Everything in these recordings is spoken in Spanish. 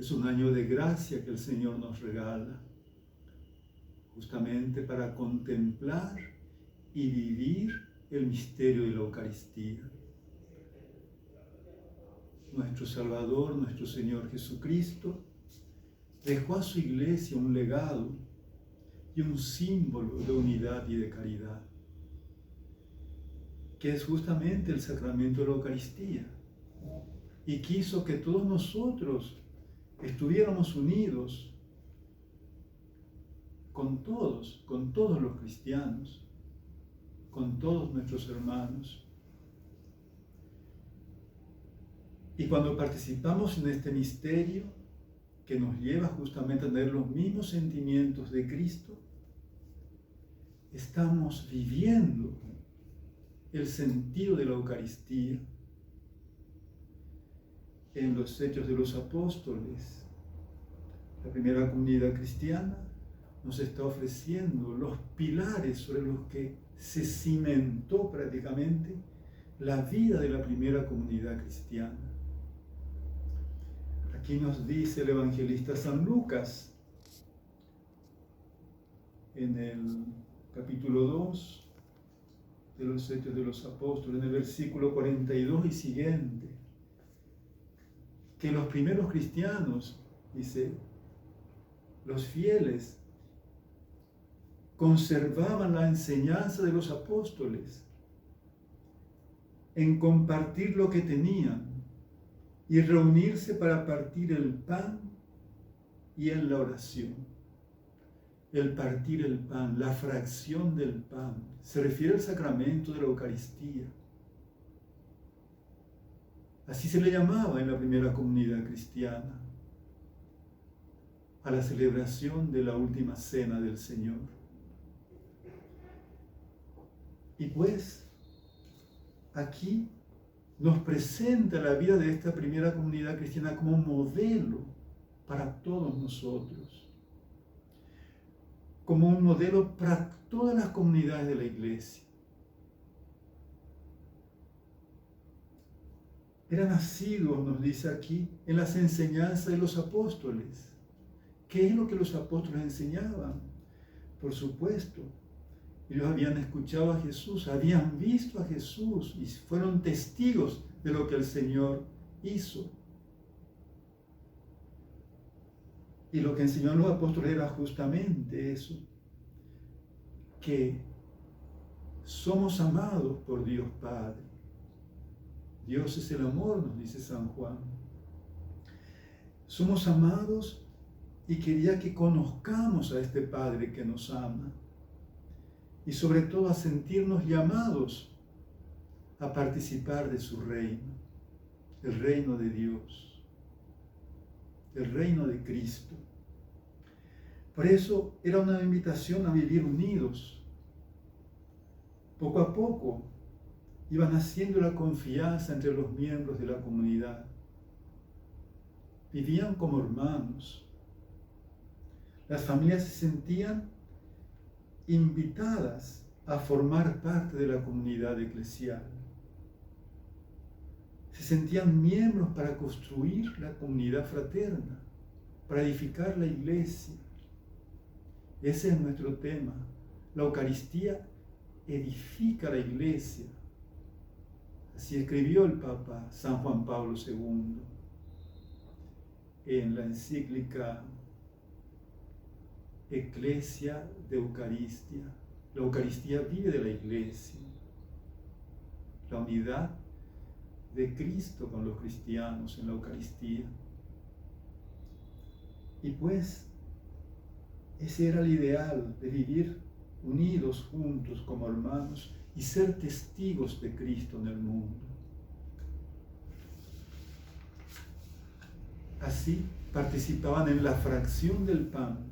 Es un año de gracia que el Señor nos regala, justamente para contemplar y vivir el misterio de la Eucaristía. Nuestro Salvador, nuestro Señor Jesucristo, dejó a su iglesia un legado y un símbolo de unidad y de caridad, que es justamente el sacramento de la Eucaristía. Y quiso que todos nosotros estuviéramos unidos con todos los cristianos, con todos nuestros hermanos. Y cuando participamos en este misterio, que nos lleva justamente a tener los mismos sentimientos de Cristo, estamos viviendo el sentido de la Eucaristía. En los Hechos de los Apóstoles, la primera comunidad cristiana nos está ofreciendo los pilares sobre los que se cimentó prácticamente la vida de la primera comunidad cristiana. Aquí nos dice el evangelista San Lucas, en el capítulo 2 de los Hechos de los Apóstoles, en el versículo 42 y siguiente, que los primeros cristianos, dice, los fieles, conservaban la enseñanza de los apóstoles en compartir lo que tenían y reunirse para partir el pan y en la oración. El partir el pan, la fracción del pan, se refiere al sacramento de la Eucaristía. Así se le llamaba en la primera comunidad cristiana, a la celebración de la última cena del Señor. Y pues, aquí nos presenta la vida de esta primera comunidad cristiana como modelo para todos nosotros, como un modelo para todas las comunidades de la Iglesia. Eran nacidos, nos dice aquí, en las enseñanzas de los apóstoles. ¿Qué es lo que los apóstoles enseñaban? Por supuesto, ellos habían escuchado a Jesús, habían visto a Jesús y fueron testigos de lo que el Señor hizo. Y lo que enseñaron los apóstoles era justamente eso, que somos amados por Dios Padre. Dios es el amor, nos dice San Juan. Somos amados y quería que conozcamos a este Padre que nos ama. Y sobre todo a sentirnos llamados a participar de su reino, el reino de Dios, el reino de Cristo. Por eso era una invitación a vivir unidos. Poco a poco iba naciendo la confianza entre los miembros de la comunidad. Vivían como hermanos. Las familias se sentían invitadas a formar parte de la comunidad eclesial. Se sentían miembros para construir la comunidad fraterna, para edificar la iglesia. Ese es nuestro tema. La Eucaristía edifica la iglesia. Así escribió el Papa San Juan Pablo II en la encíclica Ecclesia de Eucaristia. La Eucaristía vive de la iglesia. La unidad de Cristo con los cristianos en la Eucaristía. Y pues, ese era el ideal de vivir unidos juntos como hermanos y ser testigos de Cristo en el mundo. Así participaban en la fracción del pan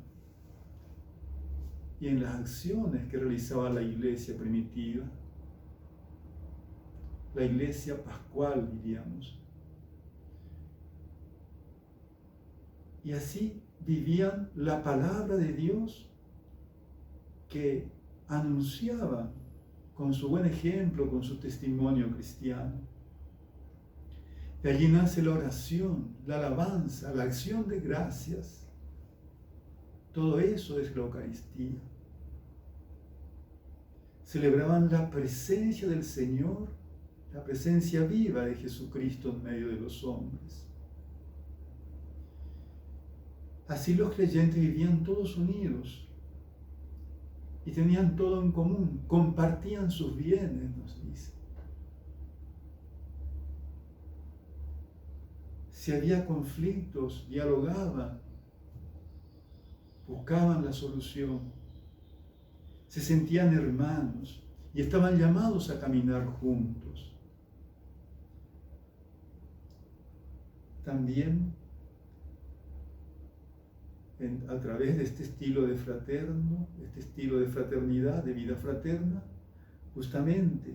y en las acciones que realizaba la iglesia primitiva, la iglesia pascual, diríamos. Y así vivían la palabra de Dios que anunciaban con su buen ejemplo, con su testimonio cristiano. Y allí nace la oración, la alabanza, la acción de gracias. Todo eso es la Eucaristía. Celebraban la presencia del Señor, la presencia viva de Jesucristo en medio de los hombres. Así los creyentes vivían todos unidos y tenían todo en común, compartían sus bienes, nos dice. Si había conflictos, dialogaban, buscaban la solución, se sentían hermanos y estaban llamados a caminar juntos. También, a través de este estilo de fraterno, este estilo de fraternidad, de vida fraterna, justamente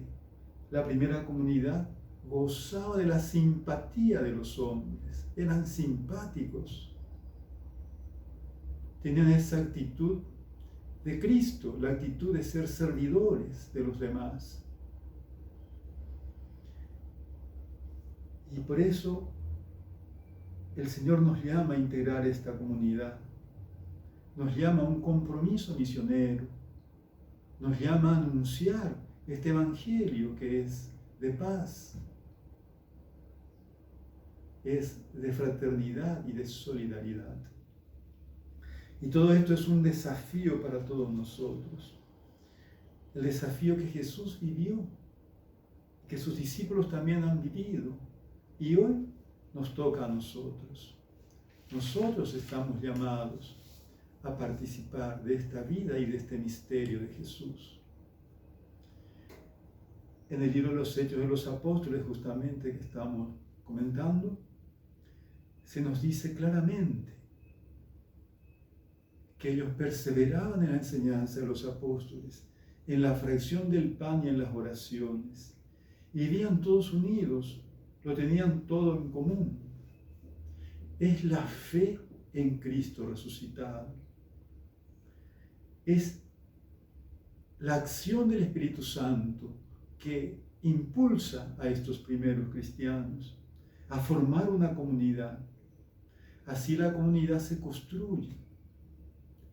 la primera comunidad gozaba de la simpatía de los hombres, eran simpáticos, tenían esa actitud de Cristo, la actitud de ser servidores de los demás. Y por eso el Señor nos llama a integrar esta comunidad, nos llama a un compromiso misionero, nos llama a anunciar este evangelio que es de paz, es de fraternidad y de solidaridad. Y todo esto es un desafío para todos nosotros. El desafío que Jesús vivió, que sus discípulos también han vivido. Y hoy nos toca a nosotros. Nosotros estamos llamados a participar de esta vida y de este misterio de Jesús. En el libro de los Hechos de los Apóstoles, justamente que estamos comentando, se nos dice claramente que ellos perseveraban en la enseñanza de los apóstoles, en la fracción del pan y en las oraciones. Y vivían todos unidos, lo tenían todo en común. Es la fe en Cristo resucitado. Es la acción del Espíritu Santo que impulsa a estos primeros cristianos a formar una comunidad. Así la comunidad se construye.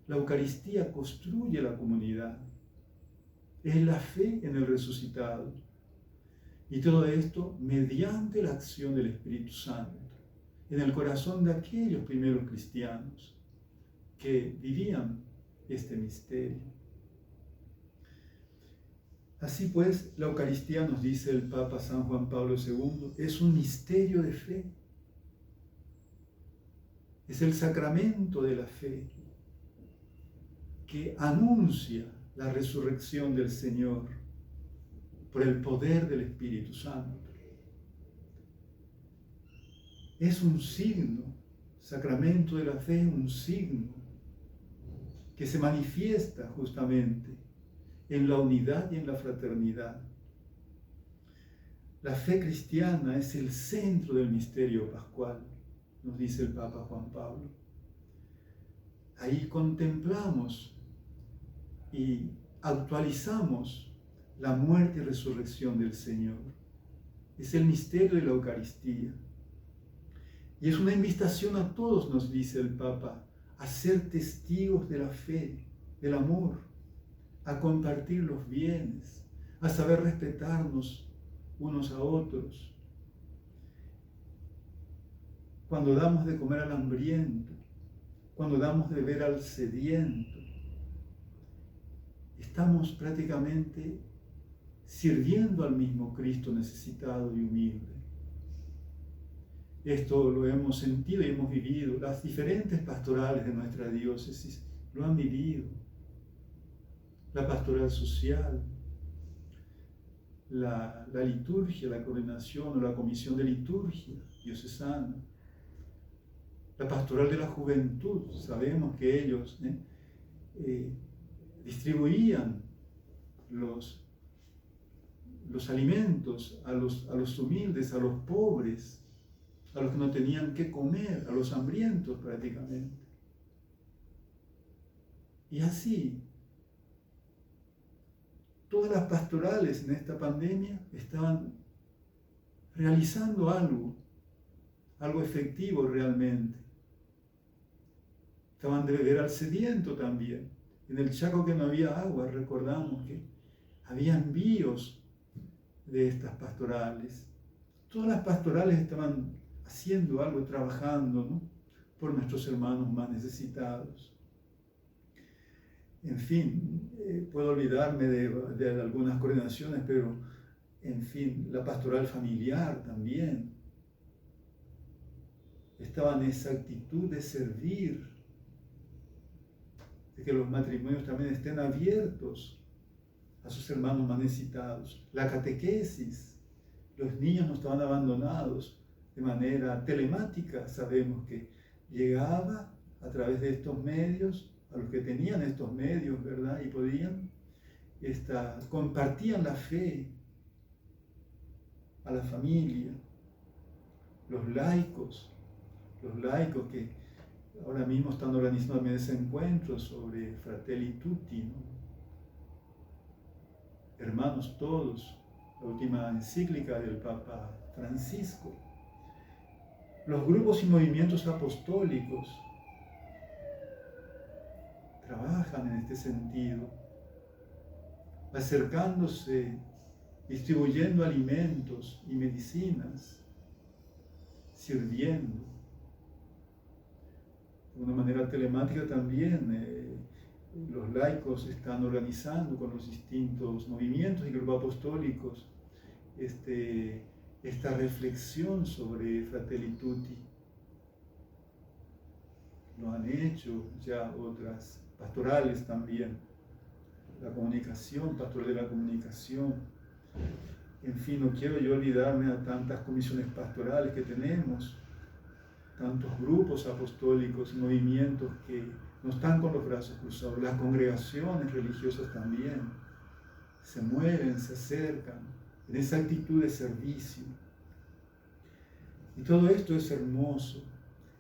La Eucaristía construye la comunidad. Es la fe en el resucitado. Y todo esto mediante la acción del Espíritu Santo en el corazón de aquellos primeros cristianos que vivían este misterio. Así pues, la Eucaristía, nos dice el Papa San Juan Pablo II, es un misterio de fe. Es el sacramento de la fe que anuncia la resurrección del Señor por el poder del Espíritu Santo. Es un signo, sacramento de la fe, un signo que se manifiesta justamente en la unidad y en la fraternidad. La fe cristiana es el centro del misterio pascual, nos dice el Papa Juan Pablo. Ahí contemplamos y actualizamos la muerte y resurrección del Señor. Es el misterio de la Eucaristía. Y es una invitación a todos, nos dice el Papa, a ser testigos de la fe, del amor, a compartir los bienes, a saber respetarnos unos a otros. Cuando damos de comer al hambriento, cuando damos de beber al sediento, estamos prácticamente sirviendo al mismo Cristo necesitado y humilde. Esto lo hemos sentido y hemos vivido. Las diferentes pastorales de nuestra diócesis lo han vivido. La pastoral social, la liturgia, la coordinación o la comisión de liturgia diocesana, la pastoral de la juventud. Sabemos que ellos distribuían los alimentos a los humildes, a los pobres, a los que no tenían qué comer, a los hambrientos prácticamente. Y así, todas las pastorales en esta pandemia estaban realizando algo algo efectivo realmente. Estaban de beber al sediento también. En el Chaco que no había agua, recordamos que había envíos de estas pastorales. Todas las pastorales estaban haciendo algo, trabajando, ¿no?, por nuestros hermanos más necesitados. En fin, puedo olvidarme de algunas coordinaciones, pero en fin, la pastoral familiar también. Estaba en esa actitud de servir, de que los matrimonios también estén abiertos a sus hermanos más necesitados. La catequesis, los niños no estaban abandonados de manera telemática. Sabemos que llegaba a través de estos medios, a los que tenían estos medios, ¿verdad? Y podían, compartían la fe a la familia. Los laicos que ahora mismo están organizando también ese encuentro sobre Fratelli Tutti, ¿no? Hermanos todos, la última encíclica del Papa Francisco. Los grupos y movimientos apostólicos trabajan en este sentido, acercándose, distribuyendo alimentos y medicinas, sirviendo. De una manera telemática también, los laicos están organizando con los distintos movimientos y grupos apostólicos esta reflexión sobre Fratelli Tutti. Lo han hecho ya otras pastorales también, la comunicación, pastoral de la comunicación. En fin, no quiero yo olvidarme a tantas comisiones pastorales que tenemos, tantos grupos apostólicos y movimientos que no están con los brazos cruzados. Las congregaciones religiosas también se mueven, se acercan en esa actitud de servicio. Y todo esto es hermoso.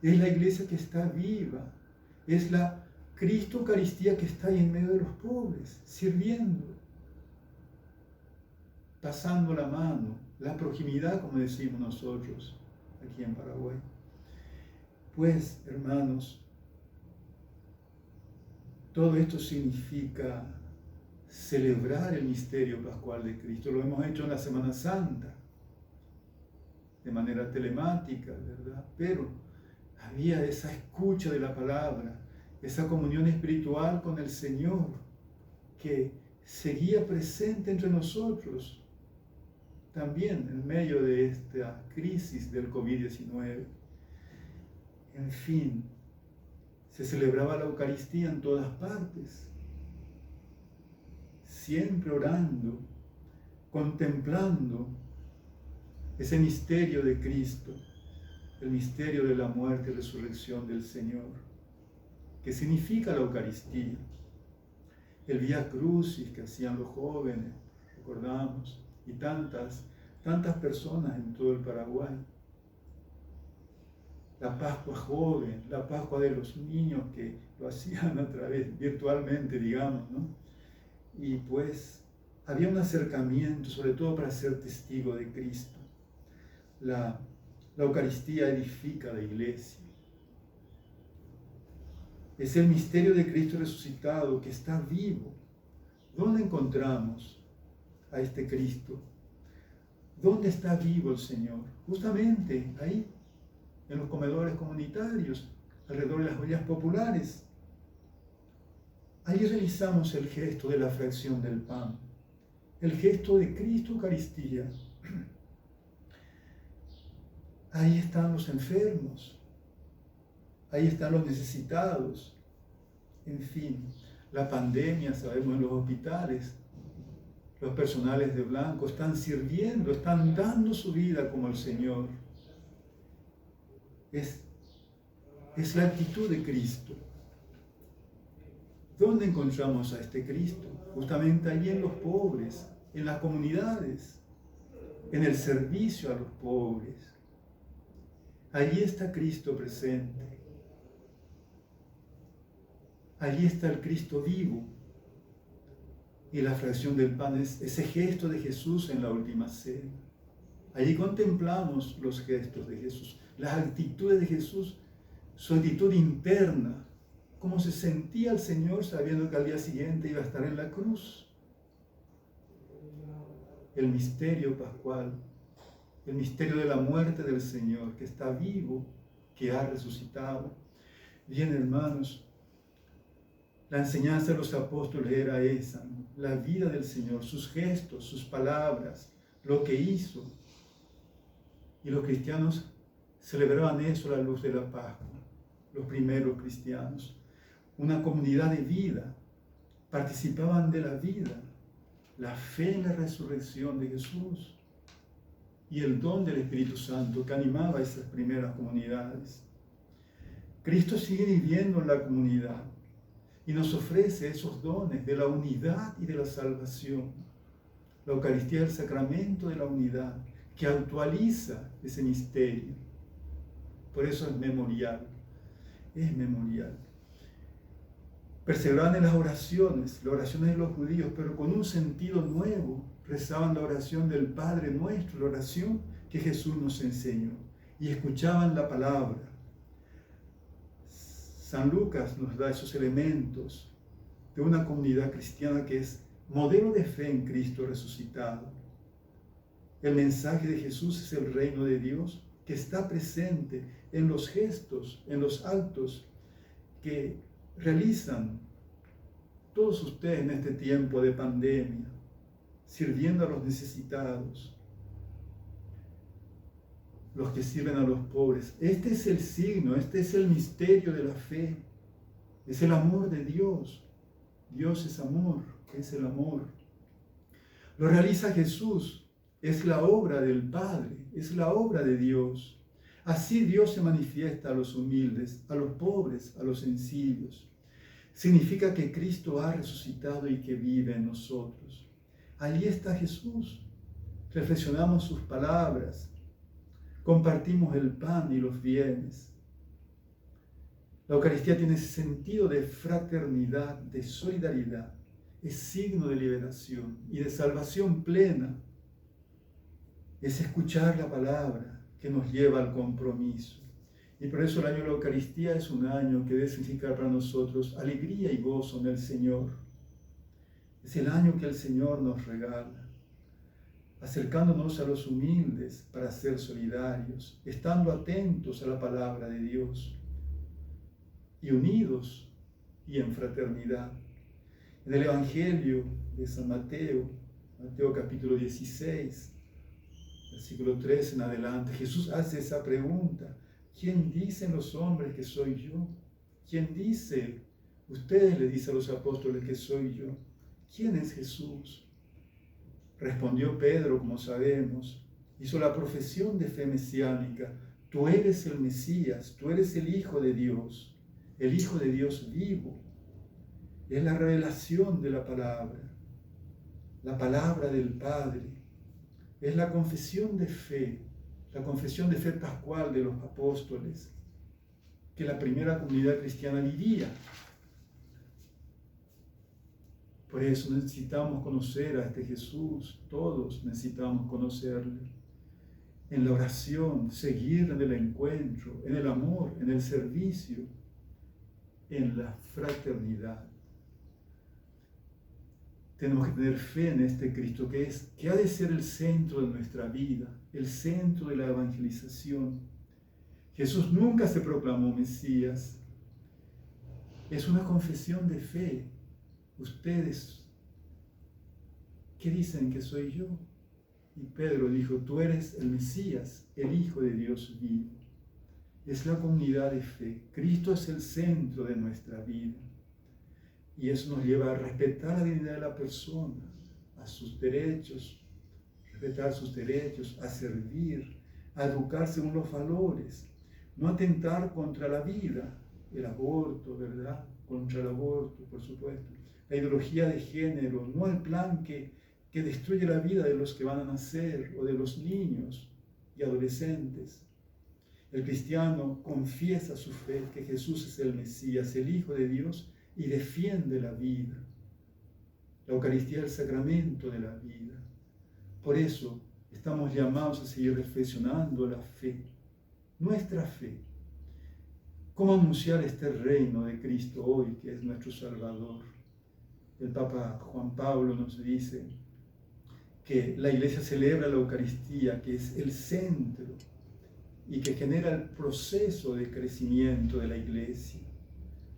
Es la iglesia que está viva. Es la Cristo Eucaristía que está ahí en medio de los pobres, sirviendo, pasando la mano, la proximidad, como decimos nosotros aquí en Paraguay. Pues, hermanos, todo esto significa celebrar el misterio pascual de Cristo. Lo hemos hecho en la Semana Santa, de manera telemática, ¿verdad? Pero había esa escucha de la palabra, esa comunión espiritual con el Señor, que seguía presente entre nosotros, también en medio de esta crisis del COVID-19. En fin, se celebraba la Eucaristía en todas partes, siempre orando, contemplando ese misterio de Cristo, el misterio de la muerte y resurrección del Señor. ¿Qué significa la Eucaristía? El Vía Crucis que hacían los jóvenes, recordamos, y tantas personas en todo el Paraguay. La Pascua joven, la Pascua de los niños que lo hacían a través, virtualmente, digamos, ¿no? Y pues había un acercamiento, sobre todo para ser testigo de Cristo. La Eucaristía edifica la iglesia. Es el misterio de Cristo resucitado que está vivo. ¿Dónde encontramos a este Cristo? ¿Dónde está vivo el Señor? Justamente ahí, en los comedores comunitarios, alrededor de las ollas populares. Allí realizamos el gesto de la fracción del pan, el gesto de Cristo Eucaristía. Ahí están los enfermos, ahí están los necesitados. En fin, la pandemia, sabemos, en los hospitales, los personales de blanco están sirviendo, están dando su vida como el Señor. Es la actitud de Cristo. ¿Dónde encontramos a este Cristo? Justamente allí en los pobres, en las comunidades, en el servicio a los pobres. Allí está Cristo presente. Allí está el Cristo vivo. Y la fracción del pan es ese gesto de Jesús en la última cena. Allí contemplamos los gestos de Jesús. las actitudes de Jesús, su actitud interna, cómo se sentía el Señor sabiendo que al día siguiente iba a estar en la cruz. El misterio pascual, el misterio de la muerte del Señor, que está vivo, que ha resucitado. Bien, hermanos, la enseñanza de los apóstoles era esa, ¿no? La vida del Señor, sus gestos, sus palabras, lo que hizo. Y los cristianos celebraban eso a la luz de la Pascua, los primeros cristianos. Una comunidad de vida, participaban de la vida, la fe en la resurrección de Jesús y el don del Espíritu Santo que animaba a esas primeras comunidades. Cristo sigue viviendo en la comunidad y nos ofrece esos dones de la unidad y de la salvación. La Eucaristía es el sacramento de la unidad que actualiza ese misterio. Por eso es memorial. Es memorial. Perseveraban en las oraciones de los judíos, pero con un sentido nuevo. Rezaban la oración del Padre Nuestro, la oración que Jesús nos enseñó, y escuchaban la palabra. San Lucas nos da esos elementos de una comunidad cristiana que es modelo de fe en Cristo resucitado. El mensaje de Jesús es el reino de Dios que está presente en los gestos, en los actos que realizan todos ustedes en este tiempo de pandemia, sirviendo a los necesitados, los que sirven a los pobres. Este es el signo, este es el misterio de la fe, es el amor de Dios. Dios es amor, es el amor. Lo realiza Jesús, es la obra del Padre, es la obra de Dios. Así Dios se manifiesta a los humildes, a los pobres, a los sencillos. Significa que Cristo ha resucitado y que vive en nosotros. Allí está Jesús. Reflexionamos sus palabras, compartimos el pan y los bienes. La Eucaristía tiene ese sentido de fraternidad, de solidaridad. Es signo de liberación y de salvación plena. Es escuchar la palabra que nos lleva al compromiso. Y por eso el año de la Eucaristía es un año que debe significar para nosotros alegría y gozo en el Señor. Es el año que el Señor nos regala, acercándonos a los humildes para ser solidarios, estando atentos a la palabra de Dios y unidos y en fraternidad. En el Evangelio de San Mateo, Mateo capítulo 16, versículo 3 en adelante, Jesús hace esa pregunta: ¿quién dicen los hombres que soy yo? ¿Quién dice? Ustedes le dicen a los apóstoles que soy yo. ¿Quién es Jesús? Respondió Pedro, como sabemos, hizo la profesión de fe mesiánica: tú eres el Mesías, tú eres el Hijo de Dios vivo. Es la revelación de la palabra del Padre. Es la confesión de fe pascual de los apóstoles, que la primera comunidad cristiana vivía. Por eso necesitamos conocer a este Jesús, todos necesitamos conocerle. En la oración, seguirle en el encuentro, en el amor, en el servicio, en la fraternidad. Tenemos que tener fe en este Cristo que ha de ser el centro de nuestra vida, el centro de la evangelización. Jesús nunca se proclamó Mesías. Es una confesión de fe. Ustedes, ¿qué dicen que soy yo? Y Pedro dijo: tú eres el Mesías, el Hijo de Dios vivo. Es la comunidad de fe. Cristo es el centro de nuestra vida. Y eso nos lleva a respetar la dignidad de la persona, a sus derechos, respetar sus derechos, a servir, a educar según los valores, no atentar contra la vida, el aborto, ¿verdad? Contra el aborto, por supuesto. La ideología de género, no el plan que destruye la vida de los que van a nacer o de los niños y adolescentes. El cristiano confiesa su fe, que Jesús es el Mesías, el Hijo de Dios, y defiende la vida. La Eucaristía es el sacramento de la vida. Por eso estamos llamados a seguir reflexionando la fe, nuestra fe. ¿Cómo anunciar este reino de Cristo hoy, que es nuestro Salvador? El Papa Juan Pablo nos dice que la Iglesia celebra la Eucaristía, que es el centro y que genera el proceso de crecimiento de la Iglesia.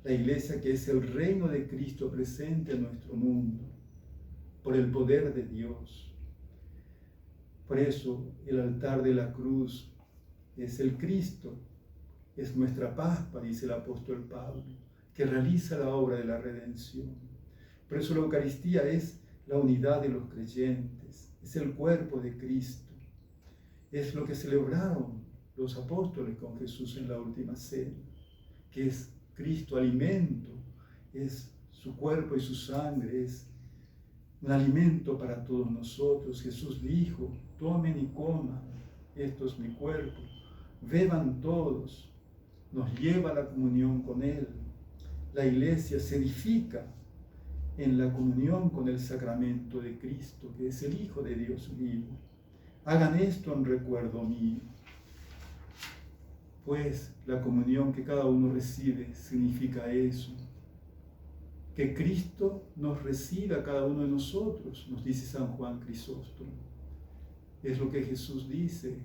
La Iglesia que es el reino de Cristo presente en nuestro mundo, por el poder de Dios. Por eso el altar de la cruz es el Cristo, es nuestra Pascua, dice el apóstol Pablo, que realiza la obra de la redención. Por eso la Eucaristía es la unidad de los creyentes, es el cuerpo de Cristo, es lo que celebraron los apóstoles con Jesús en la última cena, que es Cristo alimento, es su cuerpo y su sangre, es un alimento para todos nosotros. Jesús dijo: tomen y coman, esto es mi cuerpo, beban todos, nos lleva a la comunión con Él. La Iglesia se edifica en la comunión con el sacramento de Cristo, que es el Hijo de Dios vivo. Hagan esto en recuerdo mío. Pues la comunión que cada uno recibe significa eso, que Cristo nos recibe a cada uno de nosotros, nos dice San Juan Crisóstomo. Es lo que Jesús dice: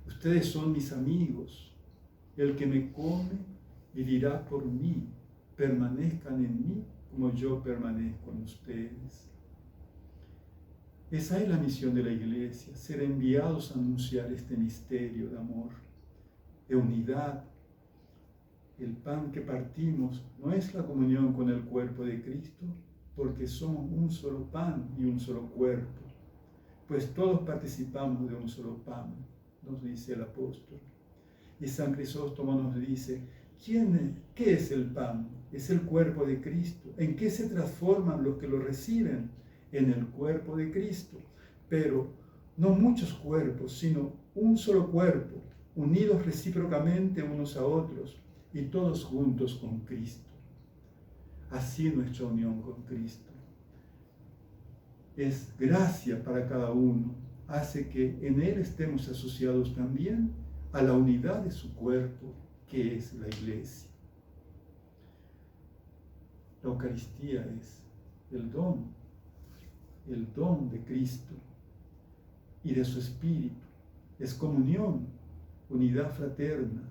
ustedes son mis amigos, el que me come vivirá por mí, permanezcan en mí como yo permanezco en ustedes. Esa es la misión de la Iglesia, ser enviados a anunciar este misterio de amor, de unidad. El pan que partimos no es la comunión con el cuerpo de Cristo, porque somos un solo pan y un solo cuerpo, pues todos participamos de un solo pan, nos dice el apóstol. Y San Crisóstomo nos dice: ¿qué es el pan? Es el cuerpo de Cristo. ¿En qué se transforman los que lo reciben? En el cuerpo de Cristo. Pero no muchos cuerpos, sino un solo cuerpo, unidos recíprocamente unos a otros y todos juntos con Cristo. Así nuestra unión con Cristo es gracia para cada uno, hace que en Él estemos asociados también a la unidad de su cuerpo, que es la Iglesia. La Eucaristía es el don de Cristo y de su Espíritu. Es comunión, unidad fraterna,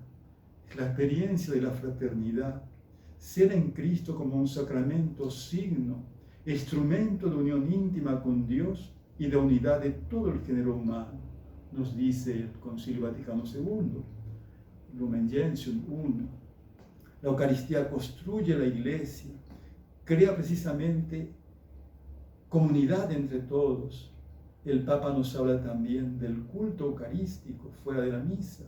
es la experiencia de la fraternidad, ser en Cristo como un sacramento, signo, instrumento de unión íntima con Dios y de unidad de todo el género humano, nos dice el Concilio Vaticano II, Lumen Gentium I. La Eucaristía construye la Iglesia, crea precisamente comunidad entre todos. El Papa nos habla también del culto eucarístico fuera de la misa.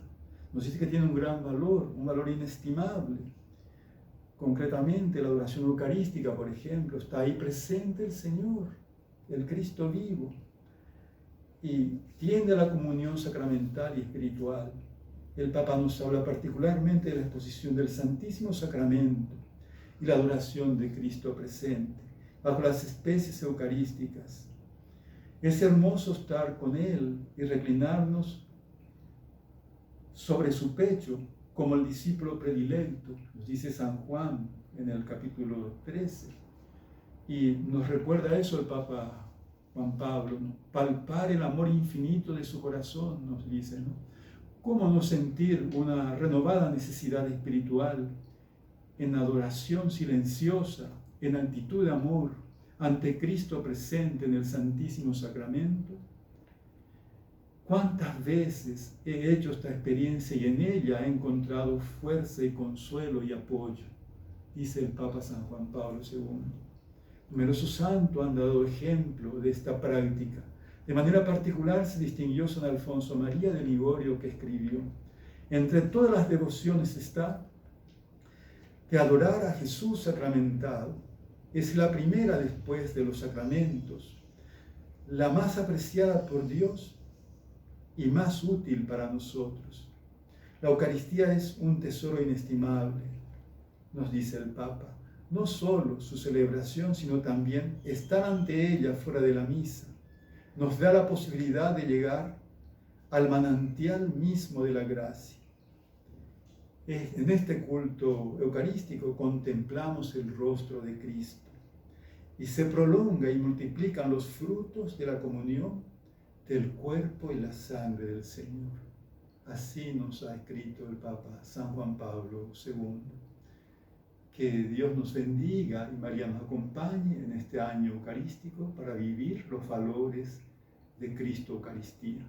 Nos dice que tiene un gran valor, un valor inestimable. Concretamente, la adoración eucarística, por ejemplo, está ahí presente el Señor, el Cristo vivo, y tiende a la comunión sacramental y espiritual. El Papa nos habla particularmente de la exposición del Santísimo Sacramento y la adoración de Cristo presente, bajo las especies eucarísticas. Es hermoso estar con Él y reclinarnos sobre su pecho, como el discípulo predilecto, nos dice San Juan en el capítulo 13. Y nos recuerda eso el Papa Juan Pablo, ¿no? Palpar el amor infinito de su corazón, nos dice, ¿no? ¿Cómo no sentir una renovada necesidad espiritual en adoración silenciosa, en actitud de amor, ante Cristo presente en el Santísimo Sacramento? ¿Cuántas veces he hecho esta experiencia y en ella he encontrado fuerza y consuelo y apoyo? Dice el Papa San Juan Pablo II. Numerosos santos han dado ejemplo de esta práctica. De manera particular se distinguió San Alfonso María de Ligorio, que escribió: entre todas las devociones está que adorar a Jesús sacramentado es la primera después de los sacramentos, la más apreciada por Dios y más útil para nosotros. La Eucaristía es un tesoro inestimable, nos dice el Papa. No solo su celebración, sino también estar ante ella fuera de la misa, nos da la posibilidad de llegar al manantial mismo de la gracia. En este culto eucarístico contemplamos el rostro de Cristo y se prolonga y multiplican los frutos de la comunión del cuerpo y la sangre del Señor. Así nos ha escrito el Papa San Juan Pablo II. Que Dios nos bendiga y María nos acompañe en este año eucarístico para vivir los valores de Cristo Eucaristía.